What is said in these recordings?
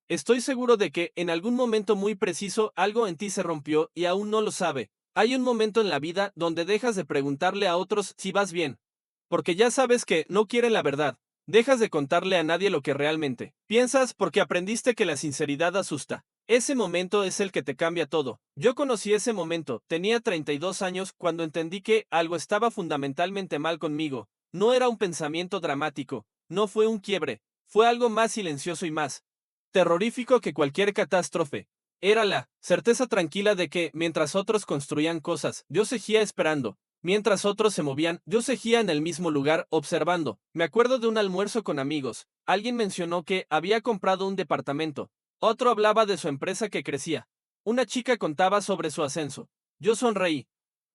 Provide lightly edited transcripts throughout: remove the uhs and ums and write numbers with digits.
Estoy seguro de que, en algún momento muy preciso, algo en ti se rompió y aún no lo sabe. Hay un momento en la vida donde dejas de preguntarle a otros si vas bien. Porque ya sabes que no quieren la verdad. Dejas de contarle a nadie lo que realmente piensas porque aprendiste que la sinceridad asusta. Ese momento es el que te cambia todo. Yo conocí ese momento, tenía 32 años cuando entendí que algo estaba fundamentalmente mal conmigo. No era un pensamiento dramático, no fue un quiebre, fue algo más silencioso y más terrorífico que cualquier catástrofe. Era la certeza tranquila de que, mientras otros construían cosas, yo seguía esperando. Mientras otros se movían, yo seguía en el mismo lugar, observando. Me acuerdo de un almuerzo con amigos. Alguien mencionó que había comprado un departamento. Otro hablaba de su empresa que crecía. Una chica contaba sobre su ascenso. Yo sonreí.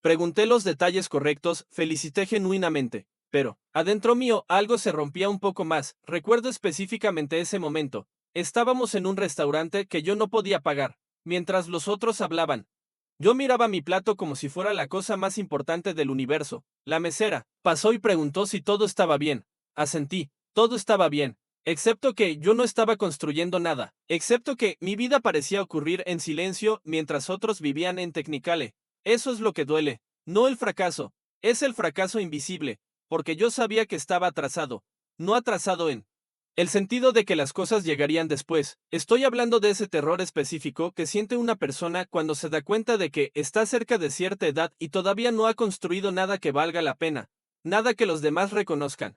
Pregunté los detalles correctos, felicité genuinamente. Pero, adentro mío, algo se rompía un poco más. Recuerdo específicamente ese momento. Estábamos en un restaurante que yo no podía pagar, mientras los otros hablaban. Yo miraba mi plato como si fuera la cosa más importante del universo. La mesera pasó y preguntó si todo estaba bien. Asentí, todo estaba bien, excepto que yo no estaba construyendo nada, excepto que mi vida parecía ocurrir en silencio mientras otros vivían en Technicolor. Eso es lo que duele, no el fracaso, es el fracaso invisible, porque yo sabía que estaba atrasado, no atrasado en el sentido de que las cosas llegarían después. Estoy hablando de ese terror específico que siente una persona cuando se da cuenta de que está cerca de cierta edad y todavía no ha construido nada que valga la pena, nada que los demás reconozcan,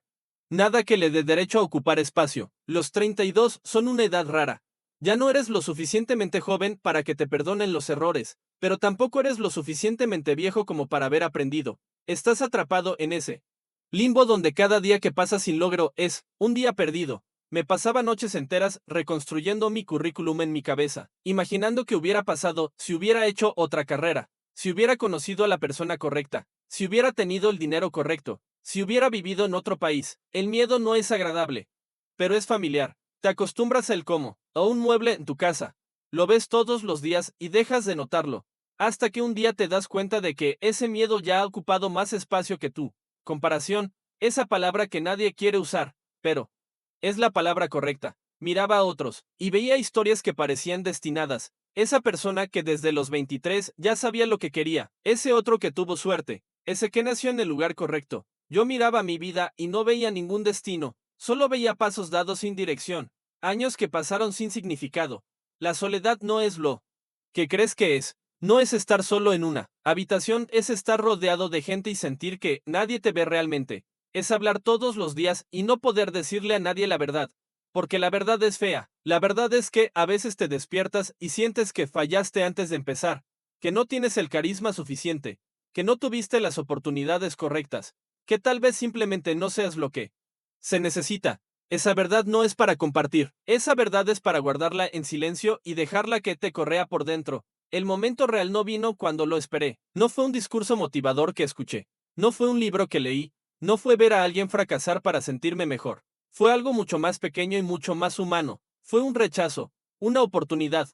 nada que le dé derecho a ocupar espacio. Los 32 son una edad rara. Ya no eres lo suficientemente joven para que te perdonen los errores, pero tampoco eres lo suficientemente viejo como para haber aprendido. Estás atrapado en ese limbo donde cada día que pasa sin logro es un día perdido. Me pasaba noches enteras reconstruyendo mi currículum en mi cabeza, imaginando qué hubiera pasado si hubiera hecho otra carrera, si hubiera conocido a la persona correcta, si hubiera tenido el dinero correcto, si hubiera vivido en otro país. El miedo no es agradable, pero es familiar. Te acostumbras a él como a un mueble en tu casa. Lo ves todos los días y dejas de notarlo, hasta que un día te das cuenta de que ese miedo ya ha ocupado más espacio que tú. Comparación, esa palabra que nadie quiere usar, pero es la palabra correcta. Miraba a otros, y veía historias que parecían destinadas. Esa persona que desde los 23 ya sabía lo que quería. Ese otro que tuvo suerte. Ese que nació en el lugar correcto. Yo miraba mi vida y no veía ningún destino. Solo veía pasos dados sin dirección. Años que pasaron sin significado. La soledad no es lo que crees que es. No es estar solo en una habitación, es estar rodeado de gente y sentir que nadie te ve realmente. Es hablar todos los días y no poder decirle a nadie la verdad. Porque la verdad es fea. La verdad es que a veces te despiertas y sientes que fallaste antes de empezar, que no tienes el carisma suficiente, que no tuviste las oportunidades correctas, que tal vez simplemente no seas lo que se necesita. Esa verdad no es para compartir. Esa verdad es para guardarla en silencio y dejarla que te correa por dentro. El momento real no vino cuando lo esperé. No fue un discurso motivador que escuché. No fue un libro que leí. No fue ver a alguien fracasar para sentirme mejor. Fue algo mucho más pequeño y mucho más humano. Fue un rechazo, una oportunidad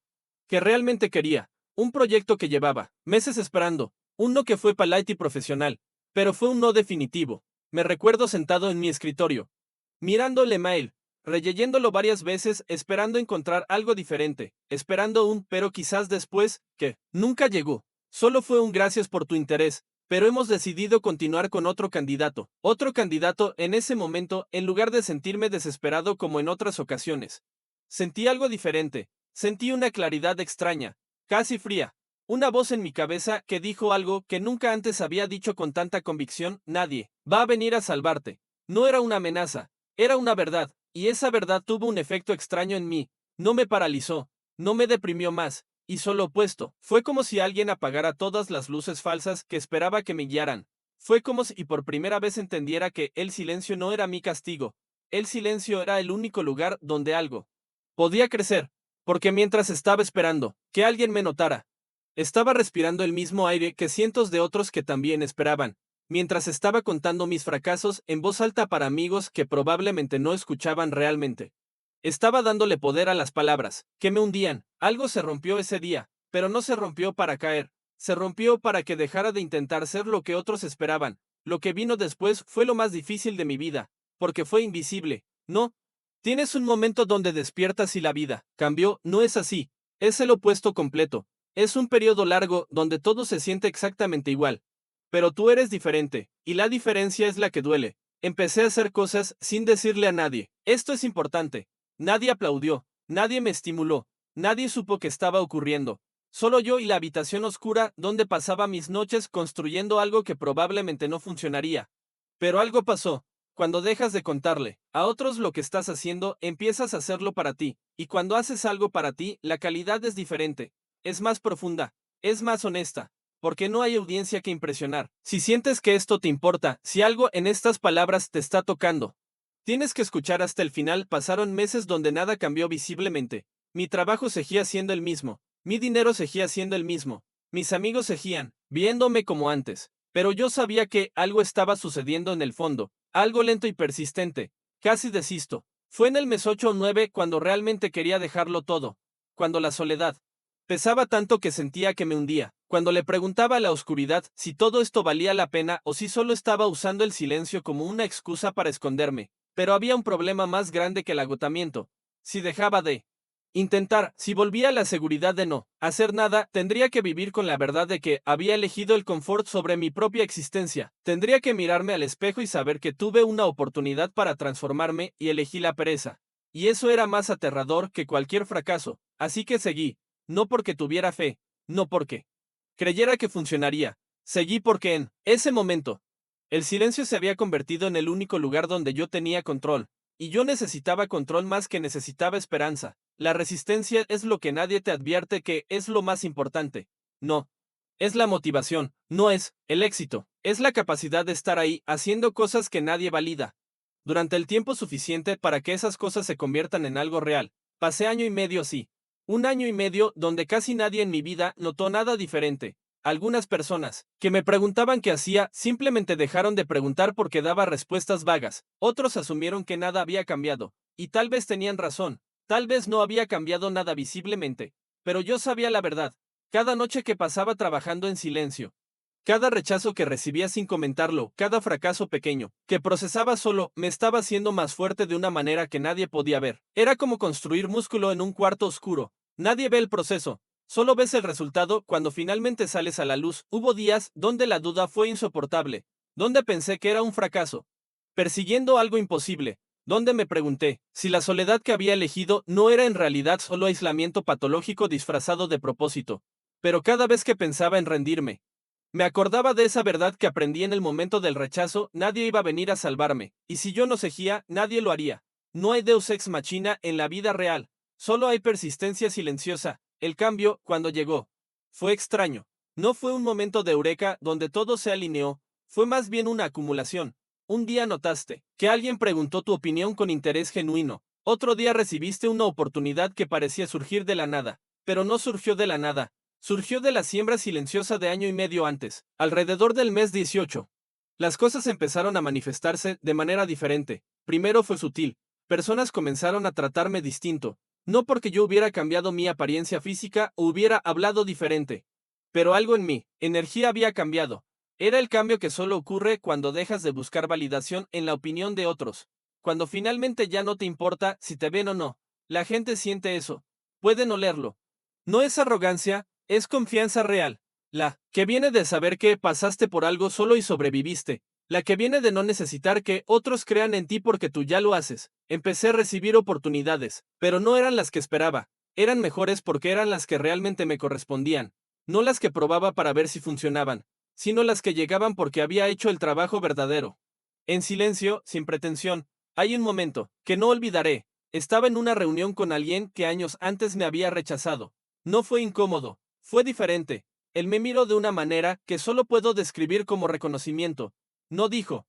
que realmente quería, un proyecto que llevaba meses esperando, un no que fue polite y profesional, pero fue un no definitivo. Me recuerdo sentado en mi escritorio, mirando el email, releyéndolo varias veces, esperando encontrar algo diferente, esperando un pero quizás después, que nunca llegó. Solo fue un gracias por tu interés, pero hemos decidido continuar con otro candidato. Otro candidato en ese momento, en lugar de sentirme desesperado como en otras ocasiones. Sentí algo diferente, sentí una claridad extraña, casi fría. Una voz en mi cabeza que dijo algo que nunca antes había dicho con tanta convicción: nadie va a venir a salvarte. No era una amenaza, era una verdad, y esa verdad tuvo un efecto extraño en mí. No me paralizó, no me deprimió más, hizo lo opuesto. Fue como si alguien apagara todas las luces falsas que esperaba que me guiaran. Fue como si por primera vez entendiera que el silencio no era mi castigo. El silencio era el único lugar donde algo podía crecer, porque mientras estaba esperando que alguien me notara, estaba respirando el mismo aire que cientos de otros que también esperaban, mientras estaba contando mis fracasos en voz alta para amigos que probablemente no escuchaban realmente. Estaba dándole poder a las palabras, que me hundían. Algo se rompió ese día, pero no se rompió para caer. Se rompió para que dejara de intentar ser lo que otros esperaban. Lo que vino después fue lo más difícil de mi vida, porque fue invisible. No, Tienes un momento donde despiertas y la vida cambió, no es así. Es el opuesto completo. Es un periodo largo donde todo se siente exactamente igual. Pero tú eres diferente, y la diferencia es la que duele. Empecé a hacer cosas sin decirle a nadie. Esto es importante. Nadie aplaudió, nadie me estimuló, nadie supo que estaba ocurriendo. Solo yo y la habitación oscura donde pasaba mis noches construyendo algo que probablemente no funcionaría. Pero algo pasó. Cuando dejas de contarle a otros lo que estás haciendo, empiezas a hacerlo para ti, y cuando haces algo para ti, la calidad es diferente, es más profunda, es más honesta, porque no hay audiencia que impresionar. Si sientes que esto te importa, si algo en estas palabras te está tocando, tienes que escuchar hasta el final. Pasaron meses donde nada cambió visiblemente. Mi trabajo seguía siendo el mismo, mi dinero seguía siendo el mismo, mis amigos seguían viéndome como antes, pero yo sabía que algo estaba sucediendo en el fondo. Algo lento y persistente. Casi desisto. Fue en el mes 8 o 9 cuando realmente quería dejarlo todo. Cuando la soledad pesaba tanto que sentía que me hundía. Cuando le preguntaba a la oscuridad si todo esto valía la pena o si solo estaba usando el silencio como una excusa para esconderme. Pero había un problema más grande que el agotamiento. Si dejaba de intentar, si volvía a la seguridad de no hacer nada, tendría que vivir con la verdad de que había elegido el confort sobre mi propia existencia. Tendría que mirarme al espejo y saber que tuve una oportunidad para transformarme y elegí la pereza. Y eso era más aterrador que cualquier fracaso. Así que seguí. No porque tuviera fe, no porque creyera que funcionaría. Seguí porque en ese momento, el silencio se había convertido en el único lugar donde yo tenía control. Y yo necesitaba control más que necesitaba esperanza. La resistencia es lo que nadie te advierte que es lo más importante. No. Es la motivación, no es el éxito. Es la capacidad de estar ahí haciendo cosas que nadie valida. Durante el tiempo suficiente para que esas cosas se conviertan en algo real. Pasé año y medio así. Un año y medio donde casi nadie en mi vida notó nada diferente. Algunas personas que me preguntaban qué hacía simplemente dejaron de preguntar porque daba respuestas vagas. Otros asumieron que nada había cambiado. Y tal vez tenían razón. Tal vez no había cambiado nada visiblemente. Pero yo sabía la verdad. Cada noche que pasaba trabajando en silencio. Cada rechazo que recibía sin comentarlo, cada fracaso pequeño, que procesaba solo, me estaba haciendo más fuerte de una manera que nadie podía ver. Era como construir músculo en un cuarto oscuro. Nadie ve el proceso. Solo ves el resultado cuando finalmente sales a la luz. Hubo días donde la duda fue insoportable, donde pensé que era un fracaso, persiguiendo algo imposible, donde me pregunté si la soledad que había elegido no era en realidad solo aislamiento patológico disfrazado de propósito. Pero cada vez que pensaba en rendirme, me acordaba de esa verdad que aprendí en el momento del rechazo. Nadie iba a venir a salvarme, y si yo no seguía, nadie lo haría. No hay Deus ex machina en la vida real, solo hay persistencia silenciosa. El cambio, cuando llegó, fue extraño. No fue un momento de eureka donde todo se alineó, fue más bien una acumulación. Un día notaste que alguien preguntó tu opinión con interés genuino. Otro día recibiste una oportunidad que parecía surgir de la nada, pero no surgió de la nada. Surgió de la siembra silenciosa de año y medio antes, alrededor del mes 18. Las cosas empezaron a manifestarse de manera diferente. Primero fue sutil. Personas comenzaron a tratarme distinto. No porque yo hubiera cambiado mi apariencia física o hubiera hablado diferente. Pero algo en mí, energía había cambiado. Era el cambio que solo ocurre cuando dejas de buscar validación en la opinión de otros. Cuando finalmente ya no te importa si te ven o no. La gente siente eso. Pueden olerlo. No es arrogancia, es confianza real. La que viene de saber que pasaste por algo solo y sobreviviste. La que viene de no necesitar que otros crean en ti porque tú ya lo haces. Empecé a recibir oportunidades, pero no eran las que esperaba. Eran mejores porque eran las que realmente me correspondían. No las que probaba para ver si funcionaban, sino las que llegaban porque había hecho el trabajo verdadero. En silencio, sin pretensión, hay un momento que no olvidaré. Estaba en una reunión con alguien que años antes me había rechazado. No fue incómodo, fue diferente. Él me miró de una manera que solo puedo describir como reconocimiento. No dijo,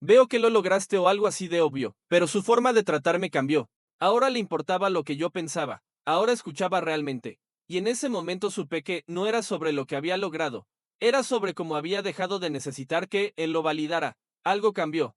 veo que lo lograste o algo así de obvio, pero su forma de tratarme cambió. Ahora le importaba lo que yo pensaba, ahora escuchaba realmente. Y en ese momento supe que no era sobre lo que había logrado, era sobre cómo había dejado de necesitar que él lo validara. Algo cambió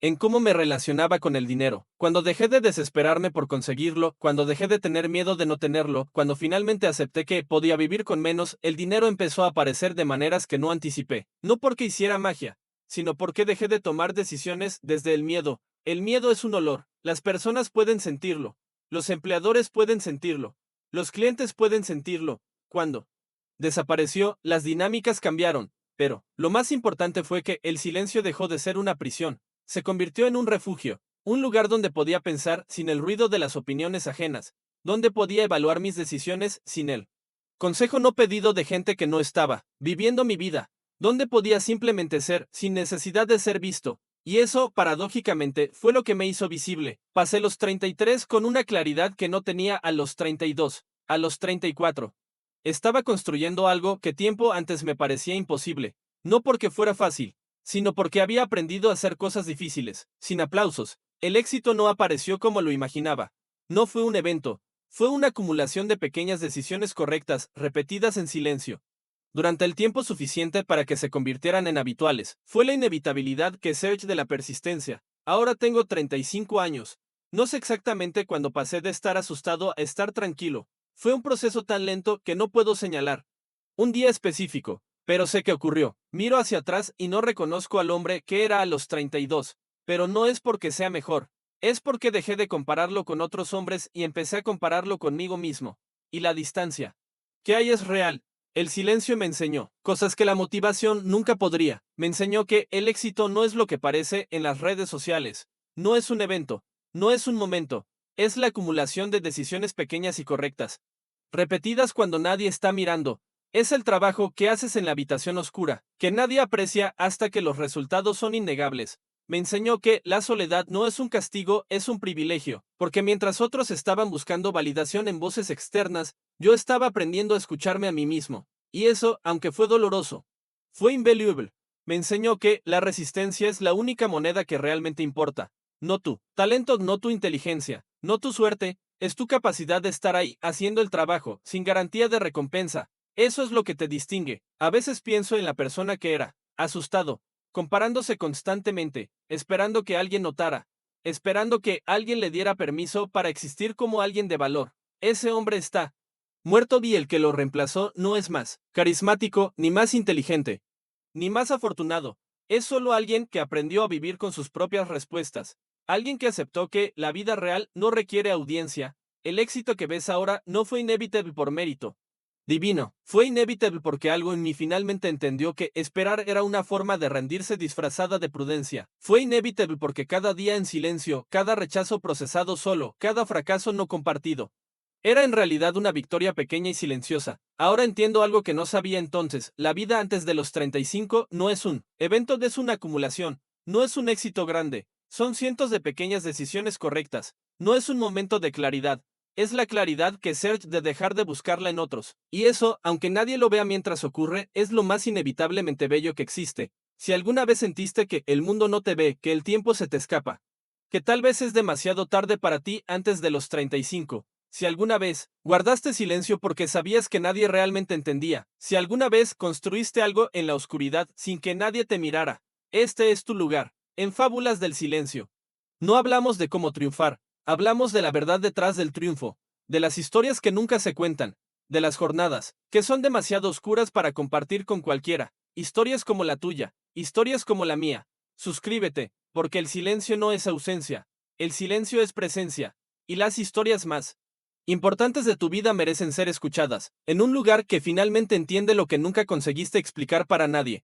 en cómo me relacionaba con el dinero. Cuando dejé de desesperarme por conseguirlo, cuando dejé de tener miedo de no tenerlo, cuando finalmente acepté que podía vivir con menos, el dinero empezó a aparecer de maneras que no anticipé. No porque hiciera magia, sino porque dejé de tomar decisiones desde el miedo. El miedo es un olor. Las personas pueden sentirlo. Los empleadores pueden sentirlo. Los clientes pueden sentirlo. Cuando desapareció, las dinámicas cambiaron, pero lo más importante fue que el silencio dejó de ser una prisión. Se convirtió en un refugio, un lugar donde podía pensar sin el ruido de las opiniones ajenas, donde podía evaluar mis decisiones sin él. Consejo no pedido de gente que no estaba viviendo mi vida, donde podía simplemente ser, sin necesidad de ser visto. Y eso, paradójicamente, fue lo que me hizo visible. Pasé los 33 con una claridad que no tenía a los 32, a los 34. Estaba construyendo algo que tiempo antes me parecía imposible, no porque fuera fácil, sino porque había aprendido a hacer cosas difíciles, sin aplausos. El éxito no apareció como lo imaginaba. No fue un evento, fue una acumulación de pequeñas decisiones correctas, repetidas en silencio, durante el tiempo suficiente para que se convirtieran en habituales. Fue la inevitabilidad que Search de la persistencia. Ahora tengo 35 años. No sé exactamente cuándo pasé de estar asustado a estar tranquilo. Fue un proceso tan lento que no puedo señalar un día específico, pero sé que ocurrió. Miro hacia atrás y no reconozco al hombre que era a los 32, pero no es porque sea mejor. Es porque dejé de compararlo con otros hombres y empecé a compararlo conmigo mismo. Y la distancia que hay es real. El silencio me enseñó cosas que la motivación nunca podría. Me enseñó que el éxito no es lo que parece en las redes sociales. No es un evento, no es un momento, es la acumulación de decisiones pequeñas y correctas, repetidas cuando nadie está mirando. Es el trabajo que haces en la habitación oscura, que nadie aprecia hasta que los resultados son innegables. Me enseñó que la soledad no es un castigo, es un privilegio, porque mientras otros estaban buscando validación en voces externas, yo estaba aprendiendo a escucharme a mí mismo. Y eso, aunque fue doloroso, fue invaluable. Me enseñó que la resistencia es la única moneda que realmente importa. No tu talento, no tu inteligencia, no tu suerte, es tu capacidad de estar ahí, haciendo el trabajo, sin garantía de recompensa. Eso es lo que te distingue. A veces pienso en la persona que era, asustado, comparándose constantemente, esperando que alguien notara, esperando que alguien le diera permiso para existir como alguien de valor. Ese hombre está muerto y el que lo reemplazó no es más carismático, ni más inteligente, ni más afortunado. Es solo alguien que aprendió a vivir con sus propias respuestas. Alguien que aceptó que la vida real no requiere audiencia. El éxito que ves ahora no fue inevitable por mérito divino. Fue inevitable porque algo en mí finalmente entendió que esperar era una forma de rendirse disfrazada de prudencia. Fue inevitable porque cada día en silencio, cada rechazo procesado solo, cada fracaso no compartido, era en realidad una victoria pequeña y silenciosa. Ahora entiendo algo que no sabía entonces. La vida antes de los 35 no es un evento, es una acumulación. No es un éxito grande. Son cientos de pequeñas decisiones correctas. No es un momento de claridad. Es la claridad que surge de dejar de buscarla en otros. Y eso, aunque nadie lo vea mientras ocurre, es lo más inevitablemente bello que existe. Si alguna vez sentiste que el mundo no te ve, que el tiempo se te escapa, que tal vez es demasiado tarde para ti antes de los 35. Si alguna vez guardaste silencio porque sabías que nadie realmente entendía, si alguna vez construiste algo en la oscuridad sin que nadie te mirara, este es tu lugar. En Fábulas del Silencio no hablamos de cómo triunfar, hablamos de la verdad detrás del triunfo, de las historias que nunca se cuentan, de las jornadas que son demasiado oscuras para compartir con cualquiera, historias como la tuya, historias como la mía. Suscríbete, porque el silencio no es ausencia, el silencio es presencia, y las historias más importantes de tu vida merecen ser escuchadas, en un lugar que finalmente entiende lo que nunca conseguiste explicar para nadie.